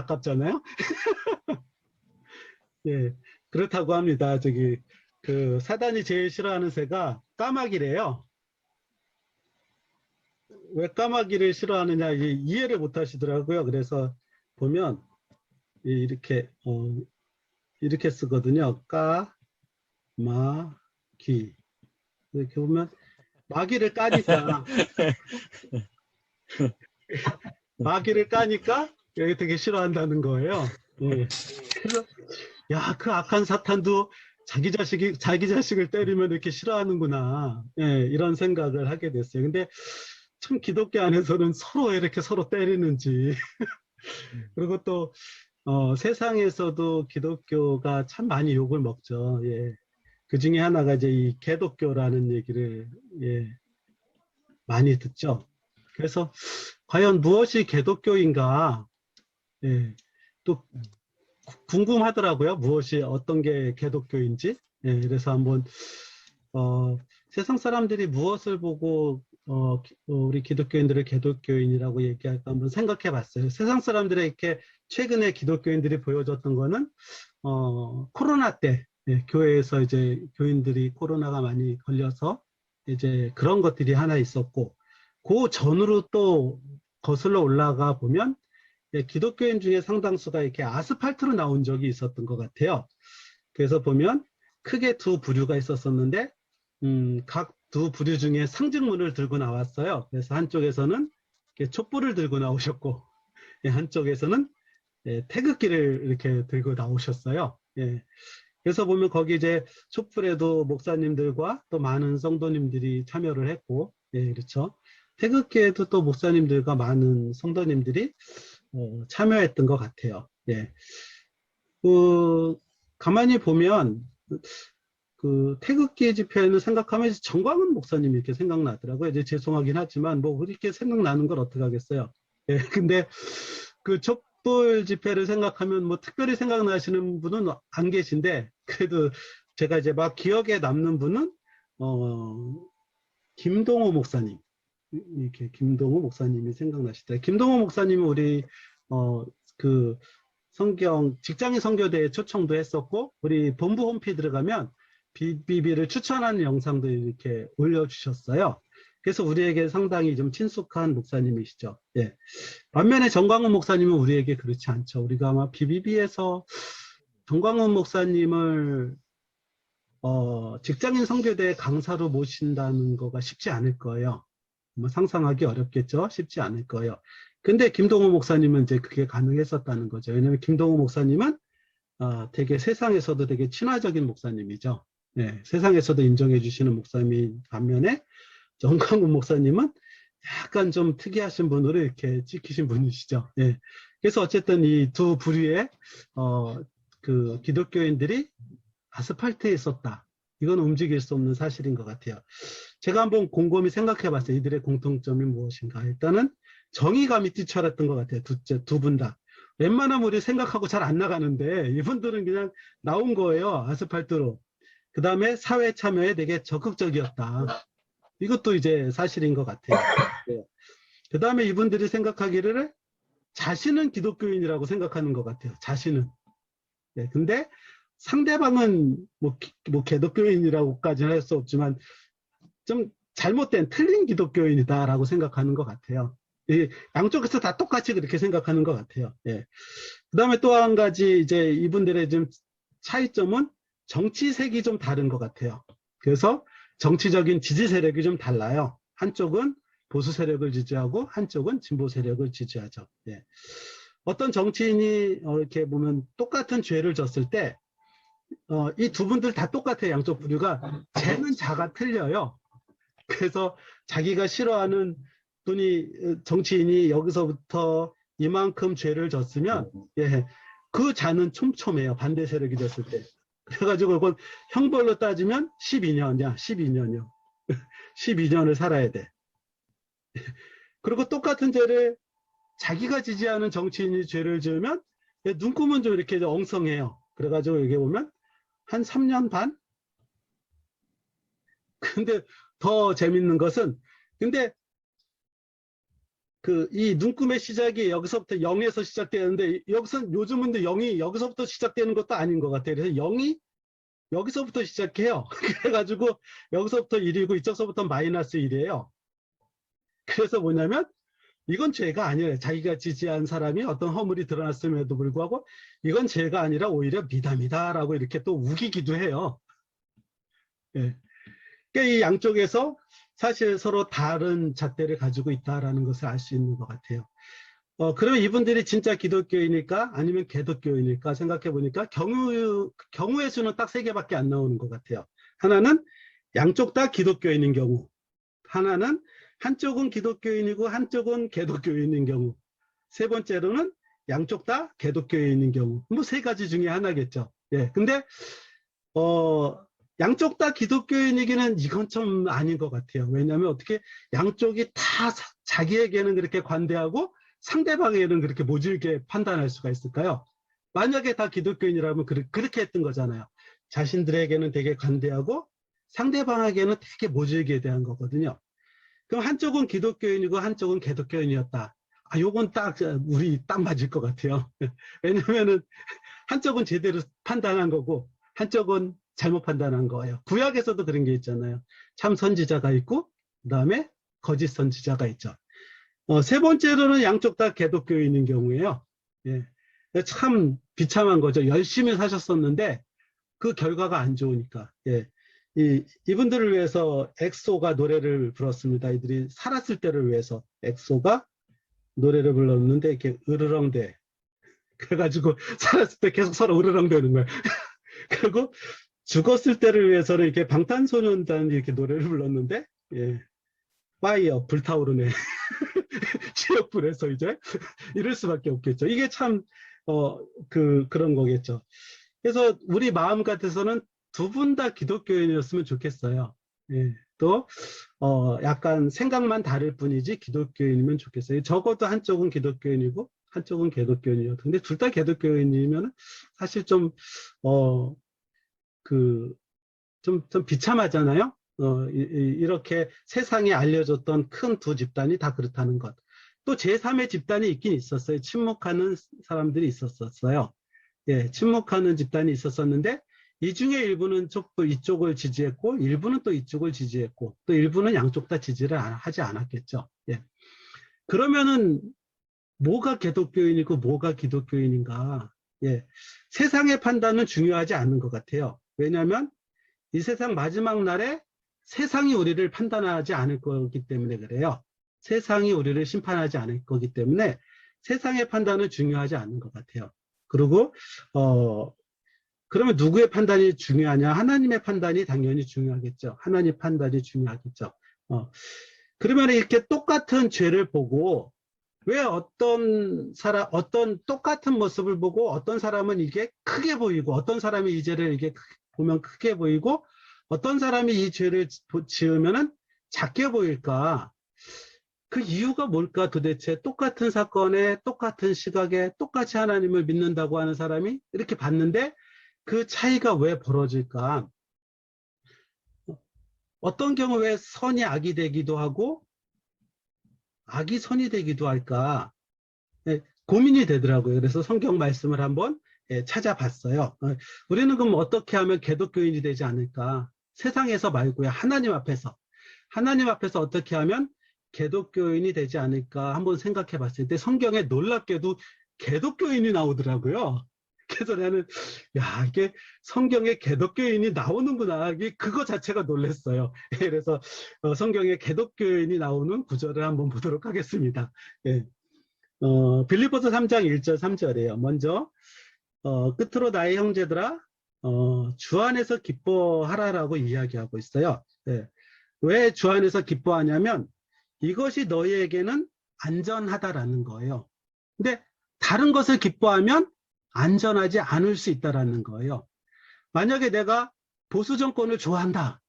가깝잖아요. 예, 그렇다고 합니다. 그 사단이 제일 싫어하는 새가 까마귀래요. 왜 까마귀를 싫어하느냐 이해를 못 하시더라고요. 그래서 보면 이렇게 이렇게 쓰거든요. 까마귀. 이렇게 보면 마귀를 까니까 마귀를 까니까 여기 되게 싫어한다는 거예요. 예. 그래서 야, 그 악한 사탄도 자기 자식을 때리면 이렇게 싫어하는구나. 예, 이런 생각을 하게 됐어요. 근데 참 기독교 안에서는 서로 이렇게 서로 때리는지 그리고 또 세상에서도 기독교가 참 많이 욕을 먹죠. 예. 그 중에 하나가 이제 이 개독교라는 얘기를 예, 많이 듣죠. 그래서 과연 무엇이 개독교인가? 예, 또 궁금하더라고요. 무엇이 어떤 게 개독교인지. 예, 그래서 한번 세상 사람들이 무엇을 보고 우리 기독교인들을 개독교인이라고 얘기할까 한번 생각해 봤어요. 세상 사람들의 이렇게 최근에 기독교인들이 보여줬던 거는 코로나 때 예, 교회에서 이제 교인들이 코로나가 많이 걸려서 이제 그런 것들이 하나 있었고 그 전으로 또 거슬러 올라가 보면 예, 기독교인 중에 상당수가 이렇게 아스팔트로 나온 적이 있었던 것 같아요. 그래서 보면 크게 두 부류가 있었었는데 각 두 부류 중에 상징물을 들고 나왔어요. 그래서 한쪽에서는 이렇게 촛불을 들고 나오셨고 예, 한쪽에서는 예, 태극기를 이렇게 들고 나오셨어요. 예. 그래서 보면 거기 이제 촛불에도 목사님들과 또 많은 성도님들이 참여를 했고, 예, 그렇죠. 태극기에도 또 목사님들과 많은 성도님들이 참여했던 것 같아요. 예. 그, 가만히 보면, 그 태극기 집회는 생각하면 정광훈 목사님이 이렇게 생각나더라고요. 이제 죄송하긴 하지만 뭐 그렇게 생각나는 걸 어떻게 하겠어요. 예, 근데 그 촛불 집회를 생각하면 뭐 특별히 생각나시는 분은 안 계신데 그래도 제가 이제 막 기억에 남는 분은 김동호 목사님 이렇게 김동호 목사님이 생각나시더라고요. 김동호 목사님은 우리 그 성경 직장인 선교대에 초청도 했었고 우리 본부 홈페이지 들어가면 BBB를 추천하는 영상도 이렇게 올려주셨어요. 그래서 우리에게 상당히 좀 친숙한 목사님이시죠. 예. 반면에 정광훈 목사님은 우리에게 그렇지 않죠. 우리가 아마 BBB에서 정광훈 목사님을 직장인 선교대 강사로 모신다는 거가 쉽지 않을 거예요. 뭐 상상하기 어렵겠죠. 쉽지 않을 거예요. 근데 김동호 목사님은 이제 그게 가능했었다는 거죠. 왜냐하면 김동호 목사님은 되게 세상에서도 되게 친화적인 목사님이죠. 네, 세상에서도 인정해 주시는 목사님 반면에 정광훈 목사님은 약간 좀 특이하신 분으로 이렇게 찍히신 분이시죠. 예. 그래서 어쨌든 이 두 부류의 그 기독교인들이 아스팔트에 있었다. 이건 움직일 수 없는 사실인 것 같아요. 제가 한번 곰곰이 생각해 봤어요. 이들의 공통점이 무엇인가. 일단은 정의감이 뛰쳐났던 것 같아요. 두 분 다. 웬만하면 우리 생각하고 잘 안 나가는데 이분들은 그냥 나온 거예요. 아스팔트로. 그 다음에 사회 참여에 되게 적극적이었다. 이것도 이제 사실인 것 같아요. 네. 그 다음에 이분들이 생각하기를 자신은 기독교인이라고 생각하는 것 같아요. 자신은. 네. 근데 상대방은 뭐 개독교인이라고까지는 할 수 없지만 좀 잘못된 틀린 기독교인이다라고 생각하는 것 같아요. 양쪽에서 다 똑같이 그렇게 생각하는 것 같아요. 예. 그 다음에 또 한 가지 이제 이분들의 좀 차이점은 정치색이 좀 다른 것 같아요. 그래서 정치적인 지지 세력이 좀 달라요. 한쪽은 보수 세력을 지지하고 한쪽은 진보 세력을 지지하죠. 예. 어떤 정치인이 이렇게 보면 똑같은 죄를 졌을 때 이 두 분들 다 똑같아요. 양쪽 부류가 죄는 자가 틀려요. 그래서 자기가 싫어하는 분이 정치인이 여기서부터 이만큼 죄를 졌으면 예, 그 자는 촘촘해요. 반대 세력이 됐을 때. 그래가지고 이건 형벌로 따지면 12년이야. 12년이요. 12년을 살아야 돼. 그리고 똑같은 죄를 자기가 지지하는 정치인이 죄를 지으면 눈금은 좀 이렇게 엉성해요. 그래가지고 여기 보면 한 3년 반? 근데 더 재밌는 것은 근데 이 눈금의 시작이 여기서부터 0에서 시작되는데 여기서 요즘은 0이 여기서부터 시작되는 것도 아닌 것 같아요. 그래서 0이 여기서부터 시작해요. 그래가지고 여기서부터 1이고 이쪽서부터 마이너스 1이에요. 그래서 뭐냐면 이건 죄가 아니에요. 자기가 지지한 사람이 어떤 허물이 드러났음에도 불구하고 이건 죄가 아니라 오히려 미담이다라고 이렇게 또 우기기도 해요. 예. 그러니까 이 양쪽에서 사실 서로 다른 잣대를 가지고 있다라는 것을 알 수 있는 것 같아요. 그러면 이분들이 진짜 기독교인일까 아니면 개독교인일까 생각해 보니까 경우의 수는 딱 세 개밖에 안 나오는 것 같아요. 하나는 양쪽 다 기독교인인 경우, 하나는 한쪽은 기독교인이고 한쪽은 개독교인인 경우, 세 번째로는 양쪽 다 개독교인인 경우. 뭐 세 가지 중에 하나겠죠. 예. 근데 양쪽 다 기독교인이기는 이건 좀 아닌 것 같아요. 왜냐하면 어떻게 양쪽이 다 자기에게는 그렇게 관대하고 상대방에게는 그렇게 모질게 판단할 수가 있을까요? 만약에 다 기독교인이라면 그렇게 했던 거잖아요. 자신들에게는 되게 관대하고 상대방에게는 되게 모질게 대한 거거든요. 그럼 한쪽은 기독교인이고 한쪽은 개독교인이었다. 요건 딱 우리 딱 맞을 것 같아요. 왜냐면은 한쪽은 제대로 판단한 거고 한쪽은 잘못 판단한 거예요. 구약에서도 그런 게 있잖아요. 참 선지자가 있고 그다음에 거짓 선지자가 있죠. 세 번째로는 양쪽 다 개독교인인 경우에요. 예. 참 비참한 거죠. 열심히 사셨었는데 그 결과가 안 좋으니까. 예. 이분들을 위해서 엑소가 노래를 불렀습니다. 이들이 살았을 때를 위해서 엑소가 노래를 불렀는데 이렇게 으르렁대. 그래가지고 살았을 때 계속 서로 으르렁대는 거예요. 그리고 죽었을 때를 위해서는 이렇게 방탄소년단이 이렇게 노래를 불렀는데, 예. 파이어, 불타오르네. 지옥불에서 이제 이럴 수밖에 없겠죠. 이게 참, 그런 거겠죠. 그래서 우리 마음 같아서는 두 분 다 기독교인이었으면 좋겠어요. 예. 또, 약간 생각만 다를 뿐이지 기독교인이면 좋겠어요. 적어도 한쪽은 기독교인이고 한쪽은 개독교인이었 근데 둘 다 개독교인이면 사실 좀, 좀 비참하잖아요. 이렇게 세상에 알려졌던 큰 두 집단이 다 그렇다는 것. 또 제3의 집단이 있긴 있었어요. 침묵하는 사람들이 있었어요. 예, 침묵하는 집단이 있었었는데 이 중에 일부는 또 이쪽을 지지했고 일부는 또 이쪽을 지지했고 또 일부는 양쪽 다 지지를 하지 않았겠죠. 예. 그러면은 뭐가 개독교인이고 뭐가 기독교인인가? 예. 세상의 판단은 중요하지 않는 것 같아요. 왜냐하면 이 세상 마지막 날에 세상이 우리를 판단하지 않을 거기 때문에 그래요. 세상이 우리를 심판하지 않을 거기 때문에 세상의 판단은 중요하지 않는 것 같아요. 그리고 그러면 누구의 판단이 중요하냐? 하나님의 판단이 당연히 중요하겠죠. 하나님 판단이 중요하겠죠. 그러면 이렇게 똑같은 죄를 보고 왜 어떤 똑같은 모습을 보고 어떤 사람은 이게 크게 보이고 어떤 사람이 이 죄를 이게 보면 크게 보이고 어떤 사람이 이 죄를 지으면은 작게 보일까? 그 이유가 뭘까 도대체 똑같은 사건에 똑같은 시각에 똑같이 하나님을 믿는다고 하는 사람이 이렇게 봤는데 그 차이가 왜 벌어질까? 어떤 경우에 선이 악이 되기도 하고 악이 선이 되기도 할까? 예, 고민이 되더라고요. 그래서 성경 말씀을 한번 찾아봤어요. 우리는 그럼 어떻게 하면 개독교인이 되지 않을까? 세상에서 말고요. 하나님 앞에서 어떻게 하면 개독교인이 되지 않을까 한번 생각해 봤을 때 성경에 놀랍게도 개독교인이 나오더라고요. 그래서 나는 이게 성경에 개독교인이 나오는구나. 그거 자체가 놀랐어요. 그래서 성경에 개독교인이 나오는 구절을 한번 보도록 하겠습니다. 예. 빌립보서 3장 1절 3절이에요. 먼저 끝으로 나의 형제들아 주 안에서 기뻐하라라고 이야기하고 있어요. 예. 왜 주 안에서 기뻐하냐면 이것이 너희에게는 안전하다라는 거예요. 근데 다른 것을 기뻐하면 안전하지 않을 수 있다라는 거예요. 만약에 내가 보수 정권을 좋아한다.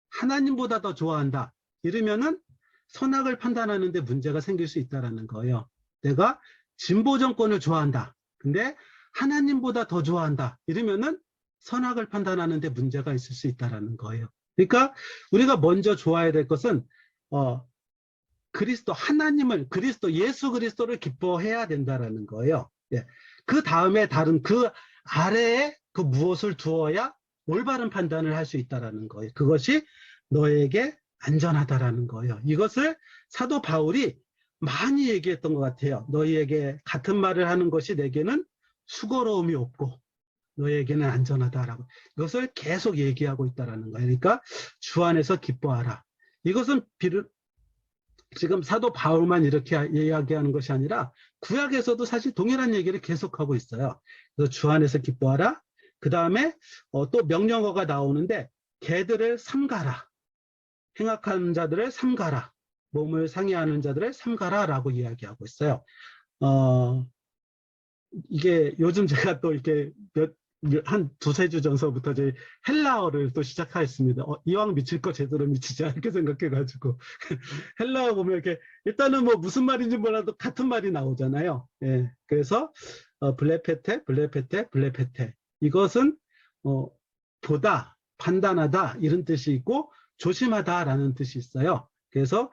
하나님보다 더 좋아한다. 이러면은 선악을 판단하는데 문제가 생길 수 있다라는 거예요. 내가 진보 정권을 좋아한다. 근데 하나님보다 더 좋아한다. 이러면은 선악을 판단하는데 문제가 있을 수 있다라는 거예요. 그러니까 우리가 먼저 좋아해야 될 것은 그리스도 하나님을 그리스도 예수 그리스도를 기뻐해야 된다라는 거예요. 예. 그 다음에 다른 그 아래에 그 무엇을 두어야 올바른 판단을 할 수 있다라는 거예요. 그것이 너에게 안전하다라는 거예요. 이것을 사도 바울이 많이 얘기했던 것 같아요. 너희에게 같은 말을 하는 것이 내게는 수고로움이 없고 너희에게는 안전하다라고. 이것을 계속 얘기하고 있다라는 거예요. 그러니까 주 안에서 기뻐하라. 이것은 지금 사도 바울만 이렇게 이야기하는 것이 아니라 구약에서도 사실 동일한 얘기를 계속하고 있어요. 그래서 주 안에서 기뻐하라. 그 다음에 또 명령어가 나오는데 개들을 삼가라. 행악하는 자들을 삼가라. 몸을 상해하는 자들을 삼가라 라고 이야기하고 있어요. 이게 요즘 제가 또 이렇게 한 두세 주 전서부터 저희 헬라어를 또 시작하였습니다. 이왕 미칠 거 제대로 미치자 이렇게 생각해가지고 헬라어 보면 이렇게 일단은 뭐 무슨 말인지 몰라도 같은 말이 나오잖아요. 예, 그래서 블레페테, 블레페테, 블레페테 이것은 보다, 판단하다 이런 뜻이 있고 조심하다라는 뜻이 있어요. 그래서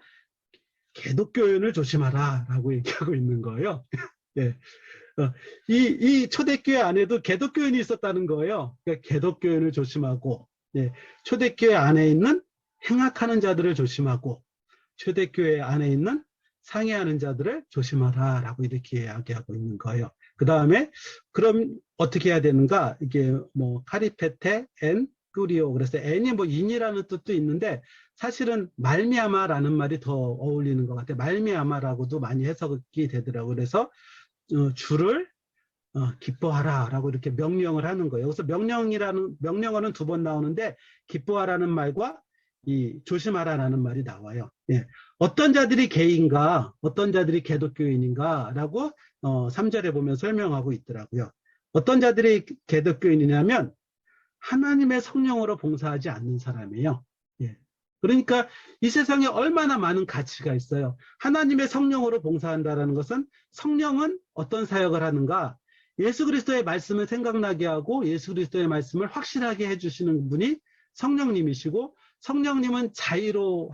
개독교인을 조심하라라고 얘기하고 있는 거예요. 예. 이 초대교회 안에도 개독교인이 있었다는 거예요. 그러니까 개독교인을 조심하고, 예, 초대교회 안에 있는 행악하는 자들을 조심하고, 초대교회 안에 있는 상해하는 자들을 조심하라라고 이렇게 이야기하고 있는 거예요. 그 다음에 그럼 어떻게 해야 되는가? 이게 뭐 카리페테, 엔, 꾸리오. 그래서 엔이 뭐 인이라는 뜻도 있는데 사실은 말미암아라는 말이 더 어울리는 것 같아요. 말미암아라고도 많이 해석이 되더라고요. 그래서 주를 기뻐하라 라고 이렇게 명령을 하는 거예요. 여기서 명령어는 두 번 나오는데 기뻐하라는 말과 이 조심하라라는 말이 나와요. 예. 어떤 자들이 개인가 어떤 자들이 개독교인인가 라고 3절에 보면 설명하고 있더라고요. 어떤 자들이 개독교인이냐면 하나님의 성령으로 봉사하지 않는 사람이에요. 예. 그러니까 이 세상에 얼마나 많은 가치가 있어요. 하나님의 성령으로 봉사한다는 것은 성령은 어떤 사역을 하는가? 예수 그리스도의 말씀을 생각나게 하고 예수 그리스도의 말씀을 확실하게 해주시는 분이 성령님이시고 성령님은 자의로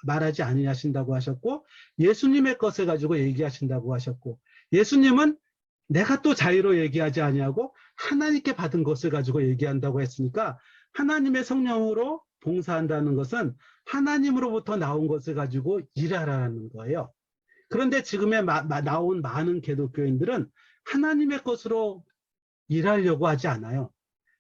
말하지 아니하신다고 하셨고 예수님의 것을 가지고 얘기하신다고 하셨고 예수님은 내가 또 자의로 얘기하지 아니하고 하나님께 받은 것을 가지고 얘기한다고 했으니까 하나님의 성령으로 봉사한다는 것은 하나님으로부터 나온 것을 가지고 일하라는 거예요. 그런데 지금에 나온 많은 기독교인들은 하나님의 것으로 일하려고 하지 않아요.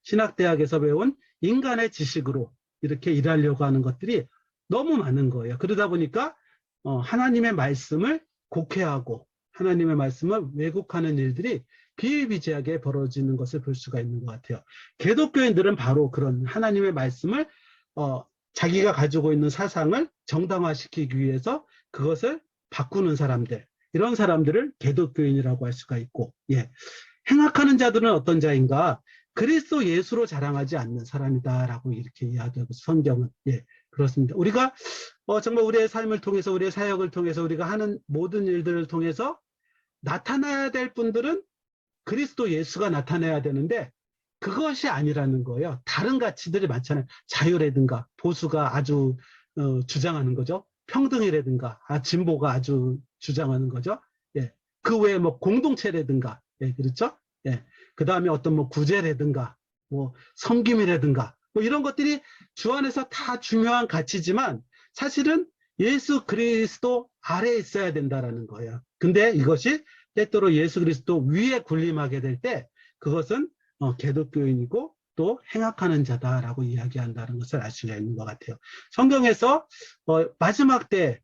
신학대학에서 배운 인간의 지식으로 이렇게 일하려고 하는 것들이 너무 많은 거예요. 그러다 보니까 하나님의 말씀을 곡해하고 하나님의 말씀을 왜곡하는 일들이 비일비재하게 벌어지는 것을 볼 수가 있는 것 같아요. 기독교인들은 바로 그런 하나님의 말씀을 자기가 가지고 있는 사상을 정당화시키기 위해서 그것을 바꾸는 사람들, 이런 사람들을 기독교인이라고 할 수가 있고, 예. 행악하는 자들은 어떤 자인가? 그리스도 예수로 자랑하지 않는 사람이다라고 이렇게 이야기하고 성경은, 예, 그렇습니다. 우리가 정말 우리의 삶을 통해서 우리의 사역을 통해서 우리가 하는 모든 일들을 통해서 나타나야 될 분들은 그리스도 예수가 나타나야 되는데 그것이 아니라는 거예요. 다른 가치들이 많잖아요. 자유라든가 보수가 아주 주장하는 거죠. 평등이라든가 진보가 아주 주장하는 거죠. 예. 그 외에 뭐 공동체라든가, 예, 그렇죠? 예. 그 다음에 어떤 뭐 구제라든가, 뭐 섬김이라든가, 뭐 이런 것들이 주 안에서 다 중요한 가치지만 사실은 예수 그리스도 아래에 있어야 된다라는 거예요. 근데 이것이 때때로 예수 그리스도 위에 군림하게 될 때 그것은 기독교인이고 또 행악하는 자다라고 이야기한다는 것을 알 수가 있는 것 같아요. 성경에서 마지막 때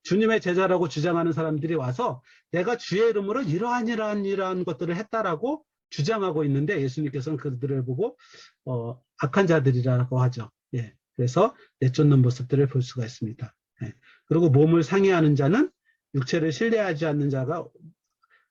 주님의 제자라고 주장하는 사람들이 와서 내가 주의 이름으로 이러한 것들을 했다라고 주장하고 있는데 예수님께서는 그들을 보고 악한 자들이라고 하죠. 예. 그래서 내쫓는 모습들을 볼 수가 있습니다. 예. 그리고 몸을 상해하는 자는 육체를 신뢰하지 않는 자가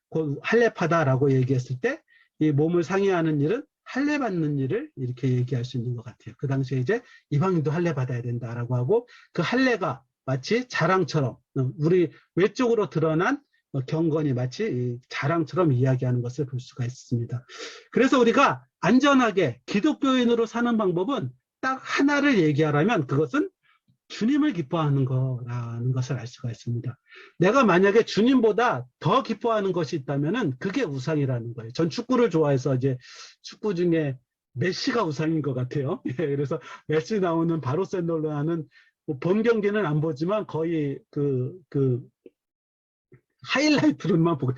곧 할례파다라고 얘기했을 때 이 몸을 상해하는 일은 할례받는 일을 이렇게 얘기할 수 있는 것 같아요. 그 당시에 이제 이방인도 할례받아야 된다라고 하고 그 할례가 마치 자랑처럼 우리 외적으로 드러난 경건이 마치 자랑처럼 이야기하는 것을 볼 수가 있습니다. 그래서 우리가 안전하게 기독교인으로 사는 방법은 딱 하나를 얘기하라면 그것은 주님을 기뻐하는 거라는 것을 알 수가 있습니다. 내가 만약에 주님보다 더 기뻐하는 것이 있다면은 그게 우상이라는 거예요. 전 축구를 좋아해서 이제 축구 중에 메시가 우상인 것 같아요. 예, 그래서 메시 나오는 바르셀로나는 뭐본 경기는 안 보지만 거의 하이라이트로만 보고,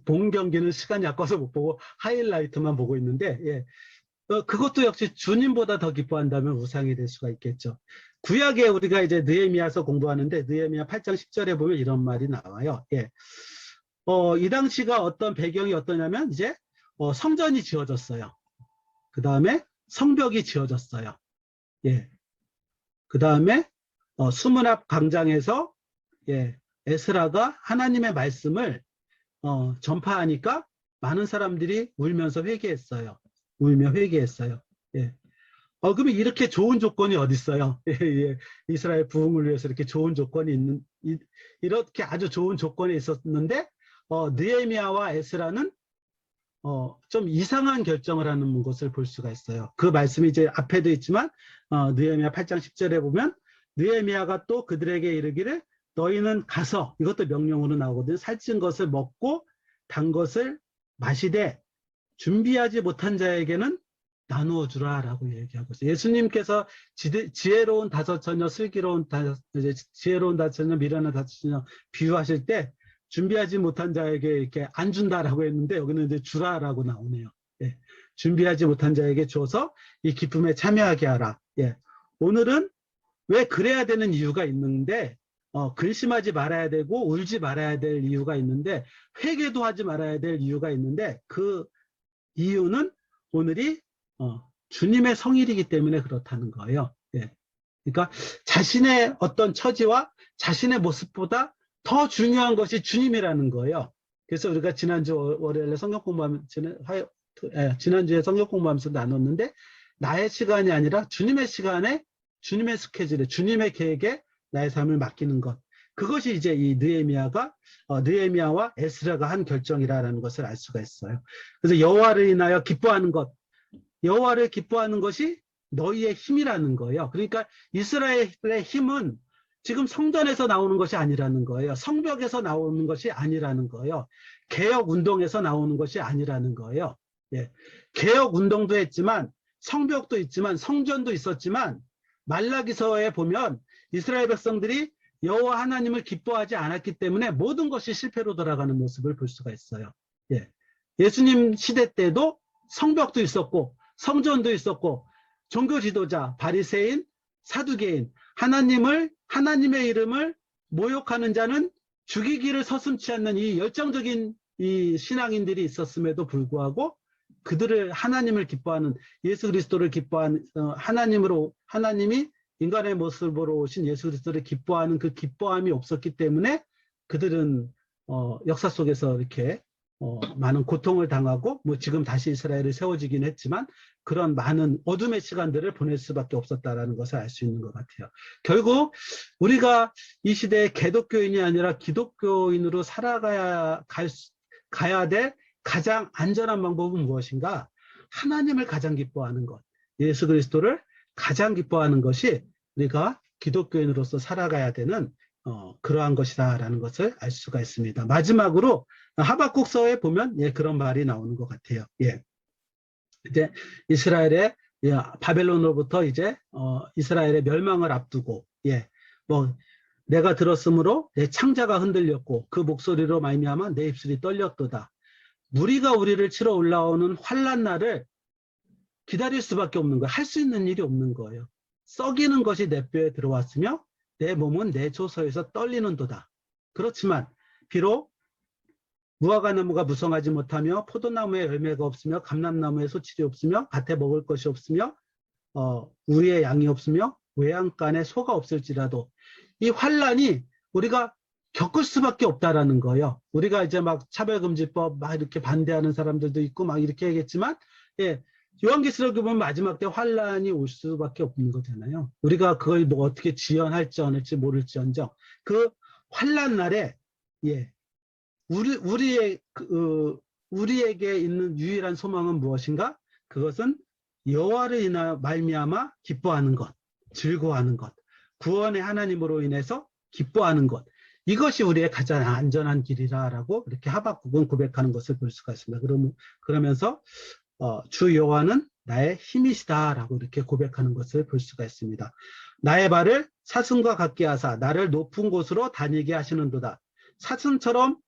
본 경기는 시간이 아까워서 못 보고 하이라이트만 보고 있는데, 예. 그것도 역시 주님보다 더 기뻐한다면 우상이 될 수가 있겠죠. 구약에 우리가 이제 느헤미야서 공부하는데 느헤미야 8장 10절에 보면 이런 말이 나와요. 예. 이 당시가 어떤 배경이 어떠냐면 이제 성전이 지어졌어요. 그 다음에 성벽이 지어졌어요. 예. 그 다음에 수문 앞 광장에서 예, 에스라가 하나님의 말씀을 전파하니까 많은 사람들이 울면서 회개했어요. 울며 회개했어요. 예. 그러면 이렇게 좋은 조건이 어디 있어요? 예, 예. 이스라엘 부흥을 위해서 이렇게 좋은 조건이 이렇게 아주 좋은 조건이 있었는데, 느헤미야와 에스라는, 좀 이상한 결정을 하는 것을 볼 수가 있어요. 그 말씀이 이제 앞에도 있지만, 느헤미야 8장 10절에 보면, 느헤미야가 또 그들에게 이르기를, 너희는 가서, 이것도 명령으로 나오거든요. 살찐 것을 먹고, 단 것을 마시되, 준비하지 못한 자에게는 나누어 주라라고 얘기하고 있어요. 예수님께서 지혜로운 다섯 처녀, 슬기로운 지혜로운 다섯 처녀, 미련한 다섯 처녀 비유하실 때 준비하지 못한 자에게 이렇게 안 준다라고 했는데 여기는 이제 주라라고 나오네요. 예. 준비하지 못한 자에게 줘서 이 기쁨에 참여하게 하라. 예. 오늘은 왜 그래야 되는 이유가 있는데 근심하지 말아야 되고 울지 말아야 될 이유가 있는데 회개도 하지 말아야 될 이유가 있는데 그 이유는 오늘이 주님의 성일이기 때문에 그렇다는 거예요. 예. 그러니까 자신의 어떤 처지와 자신의 모습보다 더 중요한 것이 주님이라는 거예요. 그래서 우리가 지난주 월요일에 성경 공부하면 지난주에 성경 공부하면서 나눴는데 나의 시간이 아니라 주님의 시간에 주님의 스케줄에 주님의 계획에 나의 삶을 맡기는 것. 그것이 이제 이 느헤미야와 에스라가 한 결정이라는 것을 알 수가 있어요. 그래서 여호와를 인하여 기뻐하는 것, 여호와를 기뻐하는 것이 너희의 힘이라는 거예요. 그러니까 이스라엘의 힘은 지금 성전에서 나오는 것이 아니라는 거예요. 성벽에서 나오는 것이 아니라는 거예요. 개혁 운동에서 나오는 것이 아니라는 거예요. 예. 개혁 운동도 했지만 성벽도 있지만 성전도 있었지만 말라기서에 보면 이스라엘 백성들이 여호와 하나님을 기뻐하지 않았기 때문에 모든 것이 실패로 돌아가는 모습을 볼 수가 있어요. 예. 예수님 시대 때도 성벽도 있었고 성전도 있었고 종교 지도자, 바리새인, 사두개인, 하나님의 이름을 모욕하는 자는 죽이기를 서슴지 않는 이 열정적인 이 신앙인들이 있었음에도 불구하고 그들을 하나님을 기뻐하는 예수 그리스도를 기뻐하는 하나님이 인간의 모습으로 오신 예수 그리스도를 기뻐하는 그 기뻐함이 없었기 때문에 그들은 역사 속에서 이렇게 많은 고통을 당하고 뭐 지금 다시 이스라엘이 세워지긴 했지만 그런 많은 어둠의 시간들을 보낼 수밖에 없었다라는 것을 알 수 있는 것 같아요. 결국 우리가 이 시대에 개독교인이 아니라 기독교인으로 가야 될 가장 안전한 방법은 무엇인가? 하나님을 가장 기뻐하는 것, 예수 그리스도를 가장 기뻐하는 것이 우리가 기독교인으로서 살아가야 되는 그러한 것이다라는 것을 알 수가 있습니다. 마지막으로 하박국서에 보면 그런 말이 나오는 것 같아요. 예. 이제 이스라엘의 바벨론으로부터 이제 이스라엘의 멸망을 앞두고 뭐 내가 들었으므로 내 창자가 흔들렸고 그 목소리로 말미암아 내 입술이 떨렸도다. 무리가 우리를 치러 올라오는 환난 날을 기다릴 수밖에 없는 거예요. 할 수 있는 일이 없는 거예요. 썩이는 것이 내 뼈에 들어왔으며 내 몸은 내 조서에서 떨리는도다. 그렇지만 비록 무화과나무가 무성하지 못하며 포도나무에 열매가 없으며 감람나무에 소출이 없으며 밭에 먹을 것이 없으며 우리의 양이 없으며 외양간에 소가 없을지라도 이 환란이 우리가 겪을 수밖에 없다라는 거예요. 우리가 이제 막 차별금지법 막 이렇게 반대하는 사람들도 있고 막 이렇게 하겠지만 요한계시록에 보면 마지막 때 환란이 올 수밖에 없는 거잖아요. 우리가 그걸 뭐 어떻게 지연할지 않을지 모를지언정 그 환란 날에 우리에게 있는 유일한 소망은 무엇인가? 그것은 여호와를 인하여 말미암아 기뻐하는 것, 즐거워하는 것. 구원의 하나님으로 인해서 기뻐하는 것. 이것이 우리의 가장 안전한 길이라라고 이렇게 하박국은 고백하는 것을 볼 수가 있습니다. 그러면서 주 여호와는 나의 힘이시다라고 이렇게 고백하는 것을 볼 수가 있습니다. 나의 발을 사슴과 같게 하사 나를 높은 곳으로 다니게 하시는도다. 사슴처럼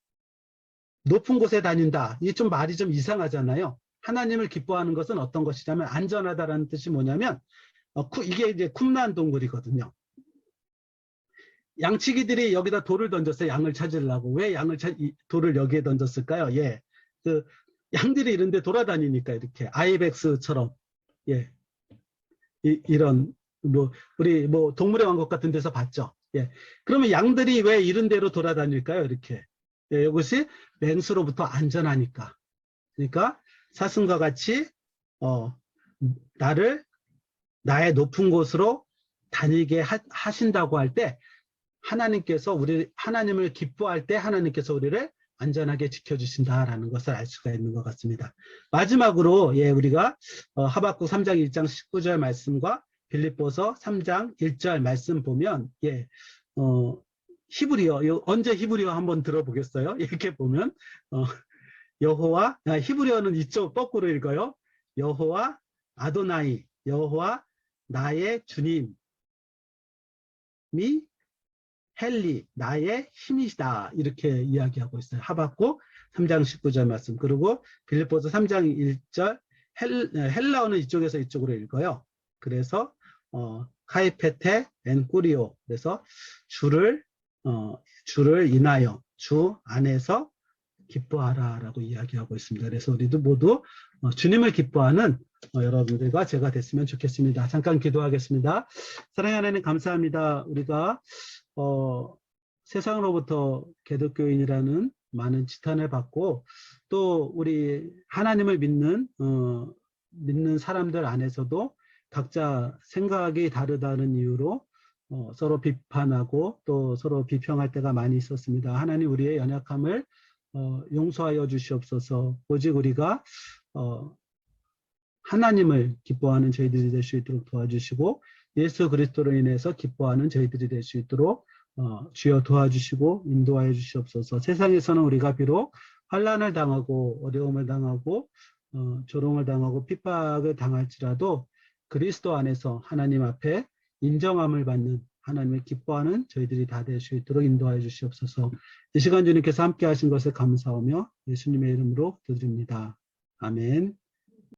높은 곳에 다닌다. 이게 좀 말이 좀 이상하잖아요. 하나님을 기뻐하는 것은 어떤 것이냐면 안전하다라는 뜻이 뭐냐면 이게 이제 쿰란 동굴이거든요. 양치기들이 여기다 돌을 던졌어요. 양을 찾으려고. 왜 돌을 여기에 던졌을까요? 예. 그 양들이 이런 데 돌아다니니까 이렇게 아이벡스처럼 예. 이런 우리 동물의 왕국 같은 데서 봤죠. 예. 그러면 양들이 왜 이런 데로 돌아다닐까요? 이렇게. 예, 이것이 맹수로부터 안전하니까. 그러니까 사슴과 같이 나의 높은 곳으로 다니게 하신다고 할 때 하나님을 기뻐할 때 하나님께서 우리를 안전하게 지켜주신다라는 것을 알 수가 있는 것 같습니다. 마지막으로 예, 우리가 하박국 3장 1장 19절 말씀과 빌립보서 3장 1절 말씀 보면 예, 히브리어 언제 히브리어 한번 들어보겠어요? 이렇게 보면 여호와 히브리어는 이쪽 거꾸로 읽어요. 여호와 아도나이 여호와 나의 주님이 헬리 나의 힘이시다 이렇게 이야기하고 있어요. 하박국 3장 19절 말씀. 그리고 빌립보서 3장 1절 헬라어는 이쪽에서 이쪽으로 읽어요. 그래서 카이페테 엔 꾸리오 그래서 주를 인하여 주 안에서 기뻐하라라고 이야기하고 있습니다. 그래서 우리도 모두 주님을 기뻐하는 여러분들과 제가 됐으면 좋겠습니다. 잠깐 기도하겠습니다. 사랑하는 하나님 감사합니다. 우리가 세상으로부터 개독교인이라는 많은 지탄을 받고 또 우리 하나님을 믿는 사람들 안에서도 각자 생각이 다르다는 이유로 서로 비판하고 또 서로 비평할 때가 많이 있었습니다. 하나님 우리의 연약함을 용서하여 주시옵소서. 오직 우리가 하나님을 기뻐하는 저희들이 될 수 있도록 도와주시고 예수 그리스도로 인해서 기뻐하는 저희들이 될 수 있도록 주여 도와주시고 인도하여 주시옵소서. 세상에서는 우리가 비록 환난을 당하고 어려움을 당하고 조롱을 당하고 핍박을 당할지라도 그리스도 안에서 하나님 앞에 인정함을 받는 하나님을 기뻐하는 저희들이 다 될 수 있도록 인도하여 주시옵소서. 이 시간 주님께서 함께 하신 것을 감사하며 예수님의 이름으로 기도드립니다. 아멘.